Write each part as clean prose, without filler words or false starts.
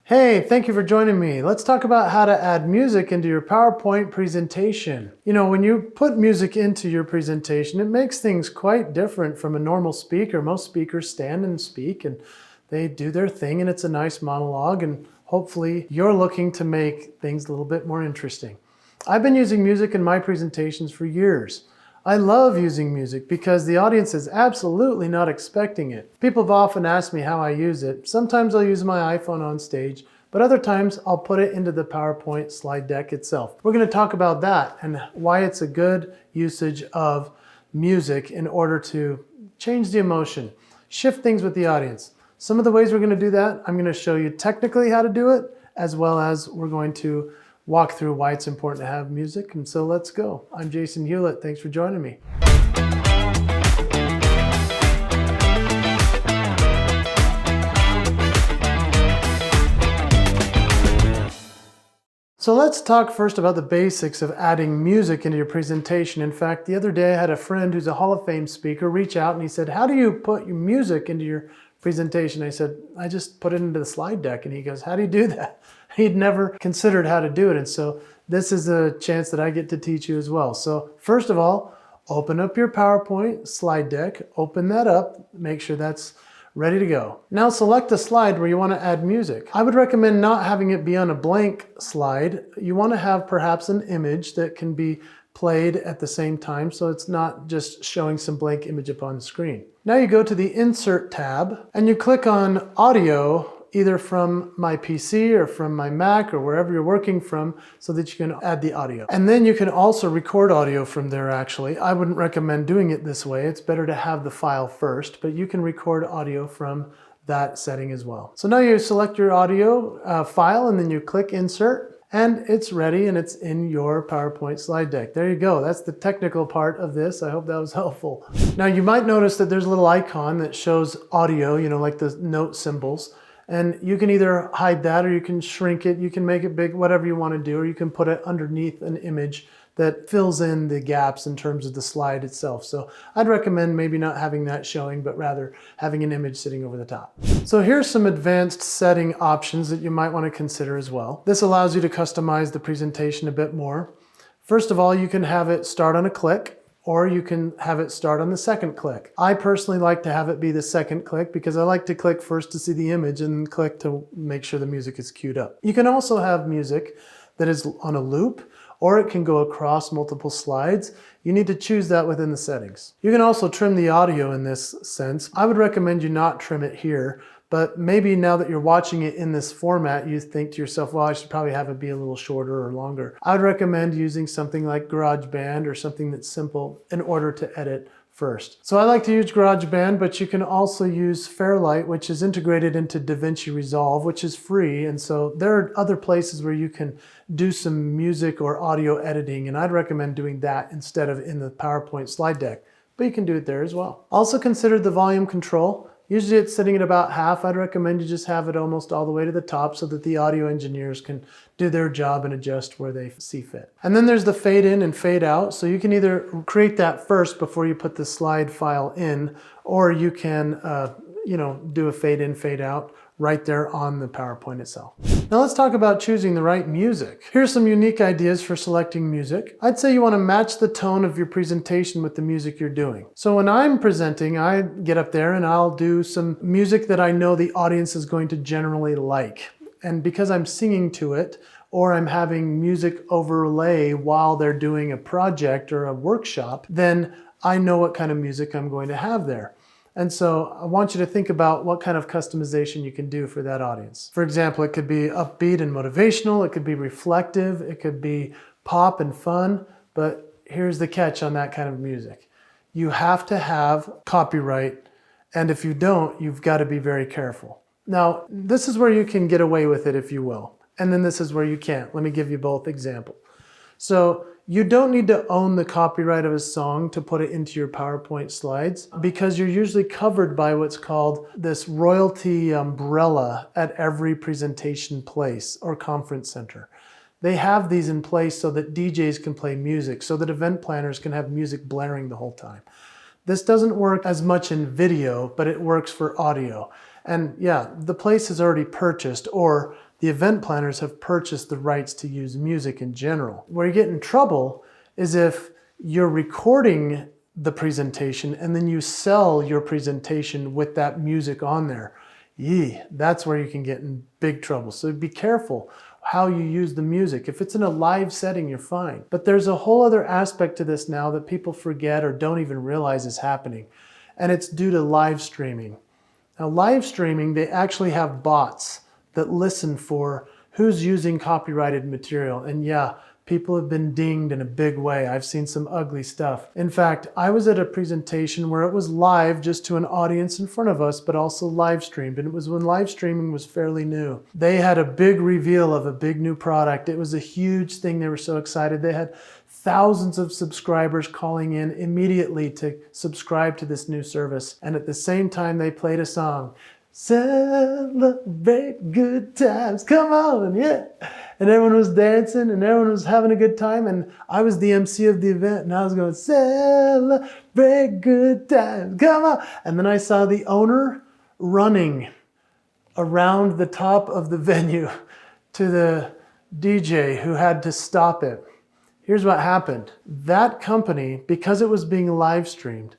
Hey, thank you for joining me. Let's talk about how to add music into your PowerPoint presentation. You know, when you put music into your presentation, it makes things quite different from a normal speaker. Most speakers stand and speak and they do their thing and it's a nice monologue, and hopefully you're looking to make things a little bit more interesting. I've been using music in my presentations for years. I love using music because the audience is absolutely not expecting it. People have often asked me how I use it. Sometimes I'll use my iPhone on stage, but other times I'll put it into the PowerPoint slide deck itself. We're going to talk about that and why it's a good usage of music in order to change the emotion, shift things with the audience. Some of the ways we're going to do that, I'm going to show you technically how to do it, as well as we're going to walk through why it's important to have music. And so let's go. I'm Jason Hewlett. Thanks for joining me. So let's talk first about the basics of adding music into your presentation. In fact, the other day I had a friend who's a Hall of Fame speaker reach out and he said, "How do you put your music into your presentation?" I said, "I just put it into the slide deck." And he goes, "How do you do that?" He'd never considered how to do it. And so this is a chance that I get to teach you as well. So first of all, open up your PowerPoint slide deck, open that up, make sure that's ready to go. Now select the slide where you want to add music. I would recommend not having it be on a blank slide. You want to have perhaps an image that can be played at the same time, so it's not just showing some blank image up on the screen. Now you go to the Insert tab and you click on Audio, either from my PC or from my Mac or wherever you're working from, so that you can add the audio. And then you can also record audio from there actually. I wouldn't recommend doing it this way. It's better to have the file first, but you can record audio from that setting as well. So now you select your audio file and then you click Insert. And it's ready and it's in your PowerPoint slide deck. There you go. That's the technical part of this. I hope that was helpful. Now you might notice that there's a little icon that shows audio, you know, like the note symbols. And you can either hide that or you can shrink it. You can make it big, whatever you want to do, or you can put it underneath an image that fills in the gaps in terms of the slide itself. So I'd recommend maybe not having that showing, but rather having an image sitting over the top. So here's some advanced setting options that you might want to consider as well. This allows you to customize the presentation a bit more. First of all, you can have it start on a click, or you can have it start on the second click. I personally like to have it be the second click because I like to click first to see the image and then click to make sure the music is queued up. You can also have music that is on a loop, or it can go across multiple slides. You need to choose that within the settings. You can also trim the audio in this sense. I would recommend you not trim it here, but maybe now that you're watching it in this format, you think to yourself, well, I should probably have it be a little shorter or longer. I would recommend using something like GarageBand or something that's simple in order to edit first. So I like to use GarageBand, but you can also use Fairlight, which is integrated into DaVinci Resolve, which is free. And so there are other places where you can do some music or audio editing, and I'd recommend doing that instead of in the PowerPoint slide deck, but you can do it there as well. Also consider the volume control. Usually it's sitting at about half. I'd recommend you just have it almost all the way to the top so that the audio engineers can do their job and adjust where they see fit. And then there's the fade in and fade out. So you can either create that first before you put the slide file in, or you can do a fade in, fade out right there on the PowerPoint itself. Now let's talk about choosing the right music. Here's some unique ideas for selecting music. I'd say you want to match the tone of your presentation with the music you're doing. So when I'm presenting, I get up there and I'll do some music that I know the audience is going to generally like. And because I'm singing to it, or I'm having music overlay while they're doing a project or a workshop, then I know what kind of music I'm going to have there. And so I want you to think about what kind of customization you can do for that audience. For example, it could be upbeat and motivational, it could be reflective, it could be pop and fun, but here's the catch on that kind of music. You have to have copyright, and if you don't, you've got to be very careful. Now, this is where you can get away with it, if you will, and then this is where you can't. Let me give you both examples. So you don't need to own the copyright of a song to put it into your PowerPoint slides, because you're usually covered by what's called this royalty umbrella at every presentation place or conference center. They have these in place so that DJs can play music, so that event planners can have music blaring the whole time. This doesn't work as much in video, but it works for audio. And yeah, the place is already purchased, or the event planners have purchased the rights to use music in general. Where you get in trouble is if you're recording the presentation and then you sell your presentation with that music on there. That's where you can get in big trouble. So be careful how you use the music. If it's in a live setting, you're fine. But there's a whole other aspect to this now that people forget or don't even realize is happening. And it's due to live streaming. Now, live streaming, they actually have bots that listen for who's using copyrighted material. And yeah, people have been dinged in a big way. I've seen some ugly stuff. In fact, I was at a presentation where it was live just to an audience in front of us, but also live streamed. And it was when live streaming was fairly new. They had a big reveal of a big new product. It was a huge thing. They were so excited. They had thousands of subscribers calling in immediately to subscribe to this new service. And at the same time, they played a song. Celebrate good times, come on, yeah. And everyone was dancing and everyone was having a good time. And I was the MC of the event and I was going, celebrate good times, come on. And then I saw the owner running around the top of the venue to the DJ who had to stop it. Here's what happened. That company, because it was being live streamed,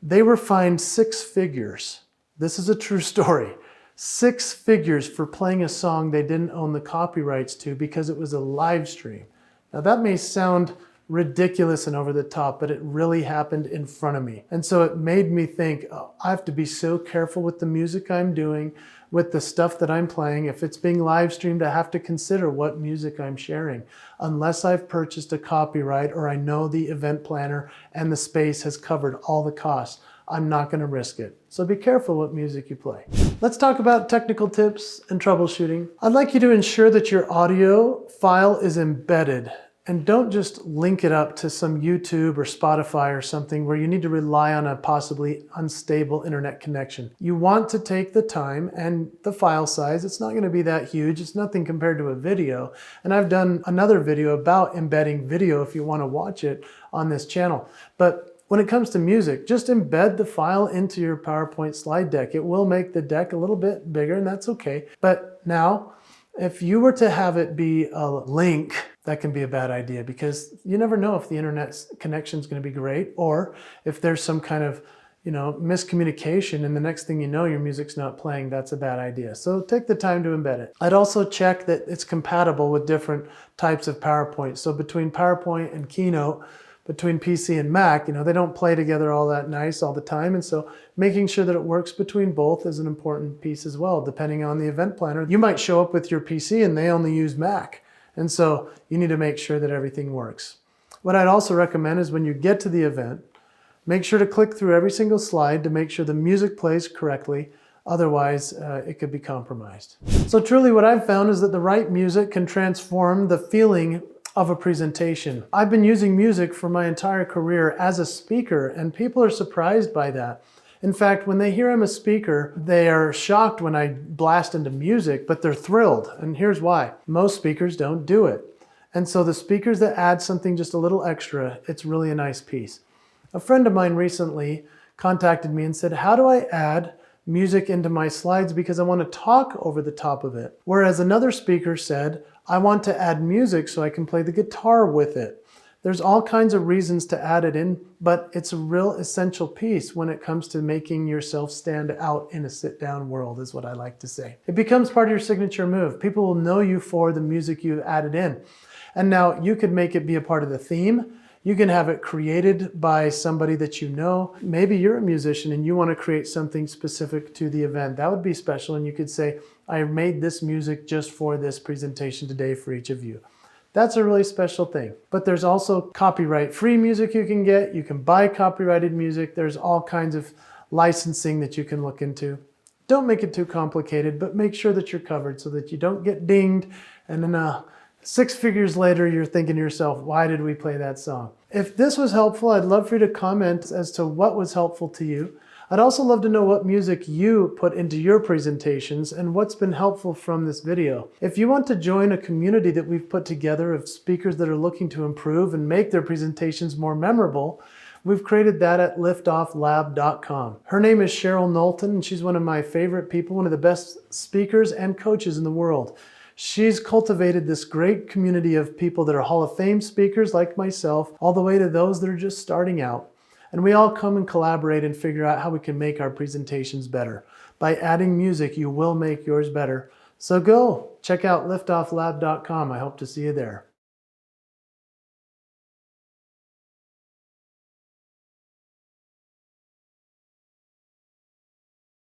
they were fined 6 figures. This is a true story. 6 figures for playing a song they didn't own the copyrights to because it was a live stream. Now that may sound ridiculous and over the top, but it really happened in front of me. And so it made me think, oh, I have to be so careful with the music I'm doing, with the stuff that I'm playing. If it's being live streamed, I have to consider what music I'm sharing. Unless I've purchased a copyright or I know the event planner and the space has covered all the costs, I'm not going to risk it. So be careful what music you play. Let's talk about technical tips and troubleshooting. I'd like you to ensure that your audio file is embedded. And don't just link it up to some YouTube or Spotify or something where you need to rely on a possibly unstable internet connection. You want to take the time and the file size. It's not going to be that huge. It's nothing compared to a video. And I've done another video about embedding video if you want to watch it on this channel. But when it comes to music, just embed the file into your PowerPoint slide deck. It will make the deck a little bit bigger, and that's okay. But now, if you were to have it be a link, that can be a bad idea because you never know if the internet connection is going to be great or if there's some kind of miscommunication and the next thing you know, your music's not playing. That's a bad idea. So take the time to embed it. I'd also check that it's compatible with different types of PowerPoint. So between PowerPoint and Keynote, between PC and Mac, they don't play together all that nice all the time. And so making sure that it works between both is an important piece as well, depending on the event planner. You might show up with your PC and they only use Mac. And so you need to make sure that everything works. What I'd also recommend is when you get to the event, make sure to click through every single slide to make sure the music plays correctly. Otherwise, it could be compromised. So truly what I've found is that the right music can transform the feeling of a presentation. I've been using music for my entire career as a speaker, and people are surprised by that. In fact, when they hear I'm a speaker, they are shocked when I blast into music, but they're thrilled. And here's why. Most speakers don't do it. And so the speakers that add something just a little extra, it's really a nice piece. A friend of mine recently contacted me and said, how do I add music into my slides because I want to talk over the top of it? Whereas another speaker said, I want to add music so I can play the guitar with it. There's all kinds of reasons to add it in, but it's a real essential piece when it comes to making yourself stand out in a sit-down world, is what I like to say. It becomes part of your signature move. People will know you for the music you've added in. And now you could make it be a part of the theme. You can have it created by somebody that you know. Maybe you're a musician and you want to create something specific to the event. That would be special, and you could say, I made this music just for this presentation today for each of you. That's a really special thing. But there's also copyright-free music you can get. You can buy copyrighted music. There's all kinds of licensing that you can look into. Don't make it too complicated, but make sure that you're covered so that you don't get dinged and then 6 figures later, you're thinking to yourself, why did we play that song? If this was helpful, I'd love for you to comment as to what was helpful to you. I'd also love to know what music you put into your presentations and what's been helpful from this video. If you want to join a community that we've put together of speakers that are looking to improve and make their presentations more memorable, we've created that at liftofflab.com. Her name is Cheryl Knowlton, and she's one of my favorite people, one of the best speakers and coaches in the world. She's cultivated this great community of people that are Hall of Fame speakers like myself, all the way to those that are just starting out. And we all come and collaborate and figure out how we can make our presentations better. By adding music, you will make yours better. So go check out liftofflab.com. I hope to see you there.